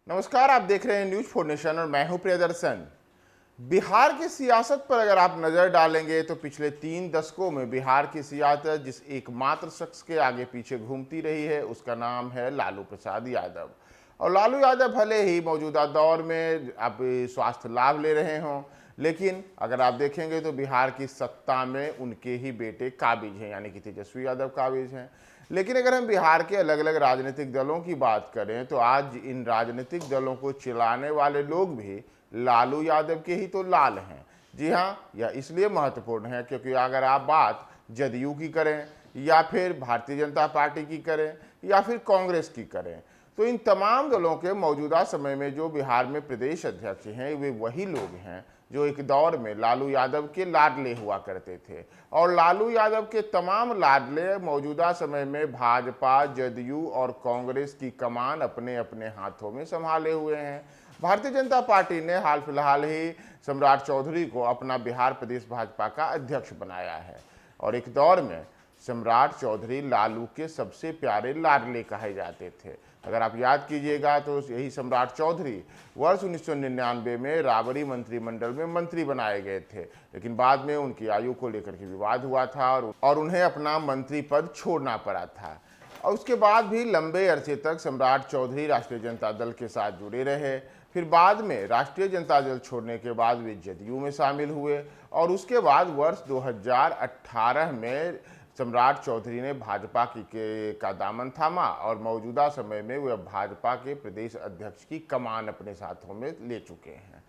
नमस्कार, आप देख रहे हैं न्यूज फॉर नेशन और मैं हूं प्रियदर्शन। बिहार की सियासत पर अगर आप नजर डालेंगे तो पिछले 3 दशकों में बिहार की सियासत जिस एकमात्र शख्स के आगे पीछे घूमती रही है उसका नाम है लालू प्रसाद यादव। और लालू यादव भले ही मौजूदा दौर में आप स्वास्थ्य लाभ ले रहे हों, लेकिन अगर आप देखेंगे तो बिहार की सत्ता में उनके ही बेटे काबिज हैं, यानी कि तेजस्वी यादव काबिज हैं। लेकिन अगर हम बिहार के अलग अलग राजनीतिक दलों की बात करें तो आज इन राजनीतिक दलों को चलाने वाले लोग भी लालू यादव के ही तो लाल हैं। जी हाँ, यह इसलिए महत्वपूर्ण है क्योंकि अगर आप बात जदयू की करें या फिर भारतीय जनता पार्टी की करें या फिर कांग्रेस की करें, तो इन तमाम दलों के मौजूदा समय में जो बिहार में प्रदेश अध्यक्ष हैं वे वही लोग हैं जो एक दौर में लालू यादव के लाडले हुआ करते थे। और लालू यादव के तमाम लाडले मौजूदा समय में भाजपा, जदयू और कांग्रेस की कमान अपने अपने हाथों में संभाले हुए हैं। भारतीय जनता पार्टी ने हाल फिलहाल ही सम्राट चौधरी को अपना बिहार प्रदेश भाजपा का अध्यक्ष बनाया है और एक दौर में सम्राट चौधरी लालू के सबसे प्यारे लाडले कहे जाते थे। अगर आप याद कीजिएगा तो यही सम्राट चौधरी वर्ष 1999 में राबड़ी मंत्रिमंडल में मंत्री बनाए गए थे, लेकिन बाद में उनकी आयु को लेकर के विवाद हुआ था और उन्हें अपना मंत्री पद छोड़ना पड़ा था। और उसके बाद भी लंबे अरसे तक सम्राट चौधरी राष्ट्रीय जनता दल के साथ जुड़े रहे। फिर बाद में राष्ट्रीय जनता दल छोड़ने के बाद वे जदयू में शामिल हुए और उसके बाद वर्ष 2018 में सम्राट चौधरी ने भाजपा का दामन थामा और मौजूदा समय में वे भाजपा के प्रदेश अध्यक्ष की कमान अपने साथों में ले चुके हैं।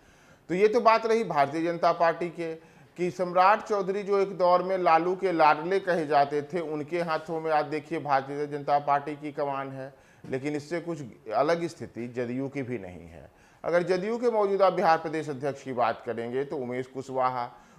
तो ये तो बात रही भारतीय जनता पार्टी के कि सम्राट चौधरी जो एक दौर में लालू के लाडले कहे जाते थे, उनके हाथों में आज देखिए भारतीय जनता पार्टी की कमान है। लेकिन इससे कुछ अलग स्थिति जदयू की भी नहीं है। अगर जदयू के मौजूदा बिहार प्रदेश अध्यक्ष की बात करेंगे तो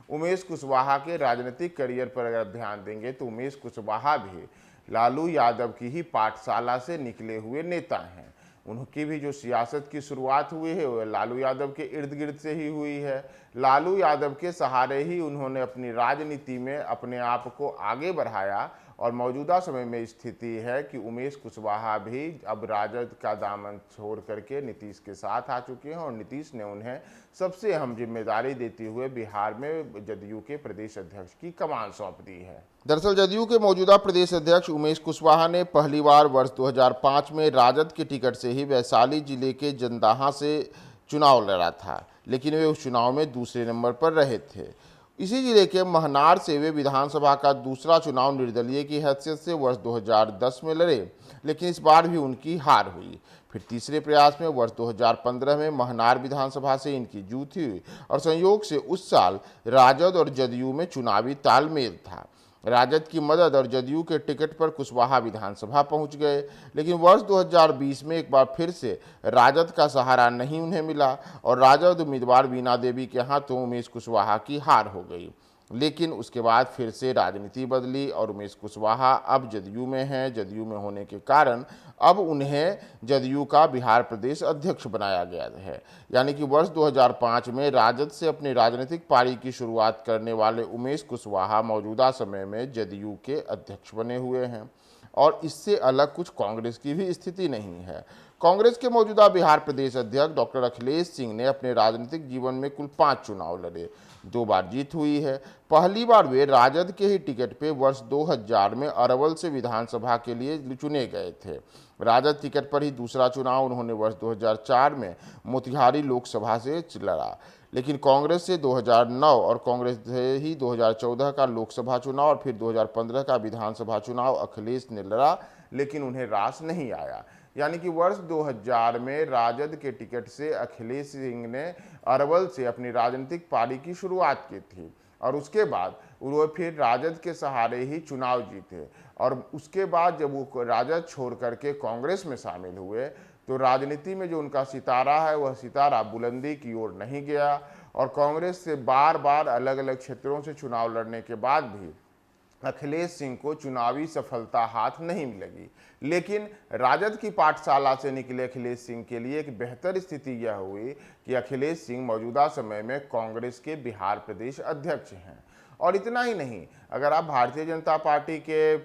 उमेश कुशवाहा के राजनीतिक करियर पर अगर ध्यान देंगे तो उमेश कुशवाहा भी लालू यादव की ही पाठशाला से निकले हुए नेता हैं। उनकी भी जो सियासत की शुरुआत हुई है वह लालू यादव के इर्द गिर्द से ही हुई है। लालू यादव के सहारे ही उन्होंने अपनी राजनीति में अपने आप को आगे बढ़ाया और मौजूदा समय में स्थिति है कि उमेश कुशवाहा भी अब राजद का दामन छोड़ करके नीतीश के साथ आ चुके हैं और नीतीश ने उन्हें सबसे अहम जिम्मेदारी देते हुए बिहार में जदयू के प्रदेश अध्यक्ष की कमान सौंप दी है। दरअसल जदयू के मौजूदा प्रदेश अध्यक्ष उमेश कुशवाहा ने पहली बार वर्ष 2005 में राजद के टिकट से ही वैशाली जिले के जंदाहा से चुनाव लड़ा था, लेकिन वे उस चुनाव में दूसरे नंबर पर रहे थे। इसी जिले के महनार से वे विधानसभा का दूसरा चुनाव निर्दलीय की हैसियत से वर्ष 2010 में लड़े, लेकिन इस बार भी उनकी हार हुई। फिर तीसरे प्रयास में वर्ष 2015 में महनार विधानसभा से इनकी जीत हुई और संयोग से उस साल राजद और जदयू में चुनावी तालमेल था। राजद की मदद और जदयू के टिकट पर कुशवाहा विधानसभा पहुंच गए, लेकिन वर्ष 2020 में एक बार फिर से राजद का सहारा नहीं उन्हें मिला और राजद उम्मीदवार वीणा देवी के हाथों उमेश कुशवाहा की हार हो गई। लेकिन उसके बाद फिर से राजनीति बदली और उमेश कुशवाहा अब जदयू में हैं। जदयू में होने के कारण अब उन्हें जदयू का बिहार प्रदेश अध्यक्ष बनाया गया है, यानी कि वर्ष 2005 में राजद से अपनी राजनीतिक पारी की शुरुआत करने वाले उमेश कुशवाहा मौजूदा समय में जदयू के अध्यक्ष बने हुए हैं। और इससे अलग कुछ कांग्रेस की भी स्थिति नहीं है। कांग्रेस के मौजूदा बिहार प्रदेश अध्यक्ष डॉक्टर अखिलेश सिंह ने अपने राजनीतिक जीवन में कुल 5 चुनाव लड़े, 2 बार जीत हुई है। पहली बार वे राजद के ही टिकट पे वर्ष 2000 में अरवल से विधानसभा के लिए चुने गए थे। राजद टिकट पर ही दूसरा चुनाव उन्होंने वर्ष 2004 में मोतिहारी लोकसभा से लड़ा, लेकिन कांग्रेस से 2009 और कांग्रेस से ही 2014 का लोकसभा चुनाव और फिर 2015 का विधानसभा चुनाव अखिलेश ने लड़ा, लेकिन उन्हें रास नहीं आया। यानी कि वर्ष 2000 में राजद के टिकट से अखिलेश सिंह ने अरवल से अपनी राजनीतिक पारी की शुरुआत की थी और उसके बाद वो फिर राजद के सहारे ही चुनाव जीते। और उसके बाद जब वो राजद छोड़ करके कांग्रेस में शामिल हुए तो राजनीति में जो उनका सितारा है वह सितारा बुलंदी की ओर नहीं गया और कांग्रेस से बार बार अलग अलग क्षेत्रों से चुनाव लड़ने के बाद भी अखिलेश सिंह को चुनावी सफलता हाथ नहीं लगी। लेकिन राजद की पाठशाला से निकले अखिलेश सिंह के लिए एक बेहतर स्थिति यह हुई कि अखिलेश सिंह मौजूदा समय में कांग्रेस के बिहार प्रदेश अध्यक्ष हैं। और इतना ही नहीं, अगर आप भारतीय जनता पार्टी के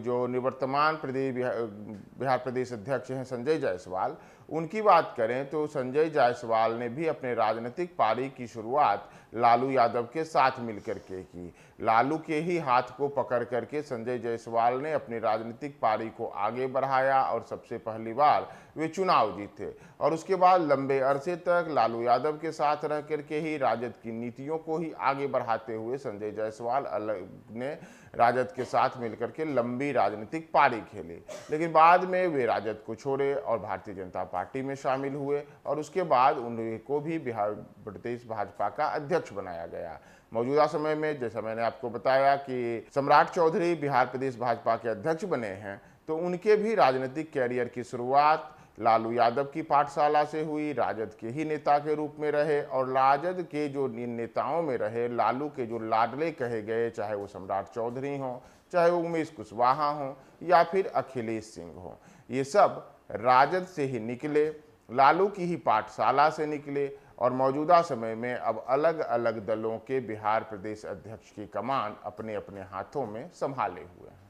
जो निवर्तमान बिहार प्रदेश अध्यक्ष हैं संजय जायसवाल, उनकी बात करें तो संजय जायसवाल ने भी अपने राजनीतिक पारी की शुरुआत लालू यादव के साथ मिलकर के की। लालू के ही हाथ को पकड़ करके संजय जायसवाल ने अपनी राजनीतिक पारी को आगे बढ़ाया और सबसे पहली बार वे चुनाव जीते और उसके बाद लंबे अरसे तक लालू यादव के साथ रह करके ही राजद की नीतियों को ही आगे बढ़ाते हुए संजय जायसवाल अलग ने राजद के साथ मिलकर के लंबी राजनीतिक पारी खेली। लेकिन बाद में वे राजद को छोड़े और भारतीय जनता पार्टी में शामिल हुए और उसके बाद उन्हें को भी बिहार प्रदेश भाजपा का अध्यक्ष बनाया गया। मौजूदा समय में जैसा मैंने आपको बताया कि सम्राट चौधरी बिहार प्रदेश भाजपा के अध्यक्ष बने हैं, तो उनके भी राजनीतिक कैरियर की शुरुआत लालू यादव की पाठशाला से हुई। राजद के ही नेता के रूप में रहे और राजद के जो नेताओं में रहे, लालू के जो लाडले कहे गए, चाहे वो सम्राट चौधरी हों, चाहे वो उमेश कुशवाहा हों या फिर अखिलेश सिंह हों, ये सब राजद से ही निकले, लालू की ही पाठशाला से निकले और मौजूदा समय में अब अलग अलग दलों के बिहार प्रदेश अध्यक्ष की कमान अपने अपने हाथों में संभाले हुए हैं।